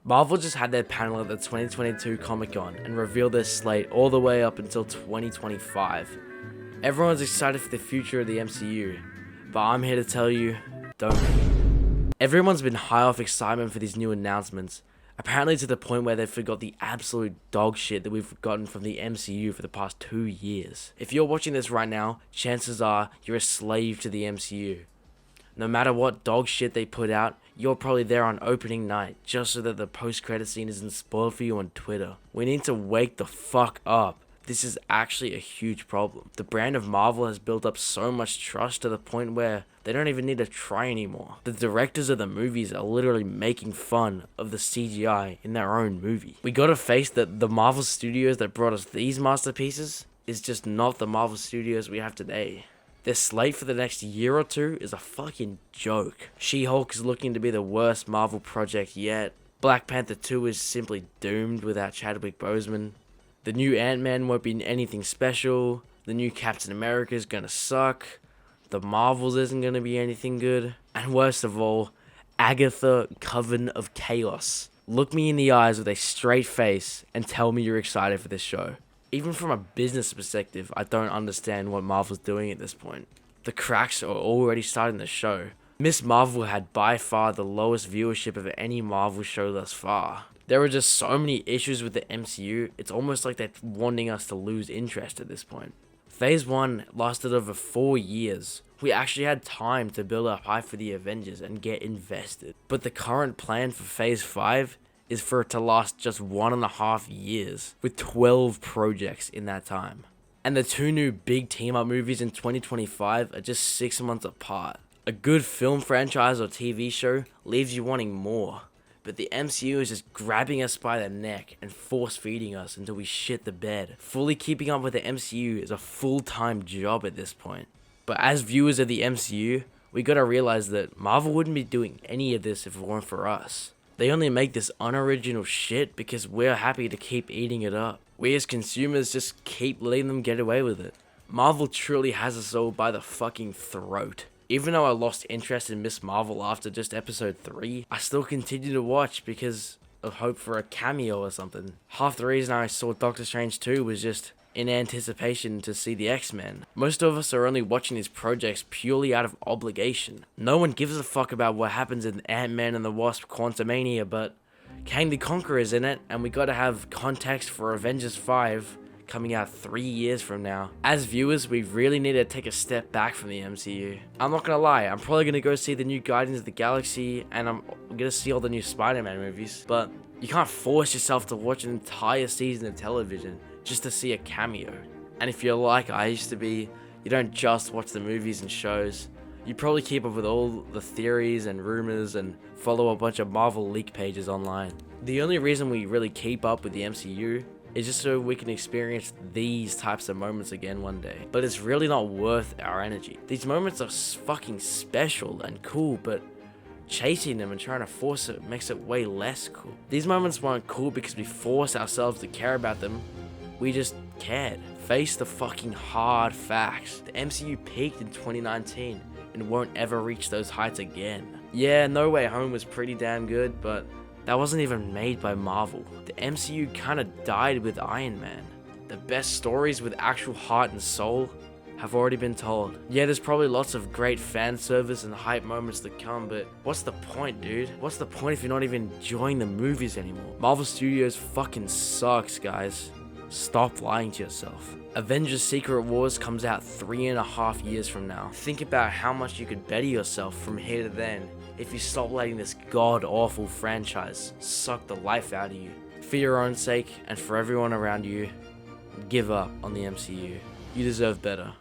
Marvel just had their panel at the 2022 Comic-Con and revealed their slate all the way up until 2025. Everyone's excited for the future of the MCU, but I'm here to tell you, don't be. Everyone's been high off excitement for these new announcements, apparently to the point where they forgot the absolute dog shit that we've gotten from the MCU for the past 2 years. If you're watching this right now, chances are you're a slave to the MCU. No matter what dog shit they put out, you're probably there on opening night, just so that the post-credit scene isn't spoiled for you on Twitter. We need to wake the fuck up. This is actually a huge problem. The brand of Marvel has built up so much trust to the point where they don't even need to try anymore. The directors of the movies are literally making fun of the CGI in their own movie. We gotta face that the Marvel Studios that brought us these masterpieces is just not the Marvel Studios we have today. Their slate for the next year or two is a fucking joke. She-Hulk is looking to be the worst Marvel project yet. Black Panther 2 is simply doomed without Chadwick Boseman. The new Ant-Man won't be anything special. The new Captain America is gonna suck. The Marvels isn't gonna be anything good. And worst of all, Agatha Coven of Chaos. Look me in the eyes with a straight face and tell me you're excited for this show. Even from a business perspective, I don't understand what Marvel's doing at this point. The cracks are already starting to show. Miss Marvel had by far the lowest viewership of any Marvel show thus far. There are just so many issues with the MCU, it's almost like they're wanting us to lose interest at this point. Phase 1 lasted over 4 years. We actually had time to build up hype for the Avengers and get invested. But the current plan for Phase 5 is for it to last just 1.5 years, with 12 projects in that time. And the 2 new big team-up movies in 2025 are just 6 months apart. A good film franchise or TV show leaves you wanting more. But the MCU is just grabbing us by the neck and force-feeding us until we shit the bed. Fully keeping up with the MCU is a full-time job at this point. But as viewers of the MCU, we gotta realize that Marvel wouldn't be doing any of this if it weren't for us. They only make this unoriginal shit because we're happy to keep eating it up. We as consumers just keep letting them get away with it. Marvel truly has us all by the fucking throat. Even though I lost interest in Miss Marvel after just episode 3, I still continue to watch because of hope for a cameo or something. Half the reason I saw Doctor Strange 2 was just in anticipation to see the X-Men. Most of us are only watching these projects purely out of obligation. No one gives a fuck about what happens in Ant-Man and the Wasp Quantumania, but Kang the Conqueror's in it, and we gotta have context for Avengers 5 coming out 3 years from now. As viewers, we really need to take a step back from the MCU. I'm not gonna lie, I'm probably gonna go see the new Guardians of the Galaxy, and I'm gonna see all the new Spider-Man movies, but you can't force yourself to watch an entire season of television just to see a cameo. And if you're like I used to be, you don't just watch the movies and shows. You probably keep up with all the theories and rumors and follow a bunch of Marvel leak pages online. The only reason we really keep up with the MCU is just so we can experience these types of moments again one day. But it's really not worth our energy. These moments are fucking special and cool, but chasing them and trying to force it makes it way less cool. These moments weren't cool because we forced ourselves to care about them. We just cared. Face the fucking hard facts. The MCU peaked in 2019 and won't ever reach those heights again. Yeah, No Way Home was pretty damn good, but that wasn't even made by Marvel. The MCU kinda died with Iron Man. The best stories with actual heart and soul have already been told. Yeah, there's probably lots of great fan service and hype moments to come, but what's the point, dude? What's the point if you're not even enjoying the movies anymore? Marvel Studios fucking sucks, guys. Stop lying to yourself. Avengers Secret Wars comes out 3.5 years from now. Think about how much you could better yourself from here to then if you stop letting this god-awful franchise suck the life out of you. For your own sake and for everyone around you, give up on the MCU. You deserve better.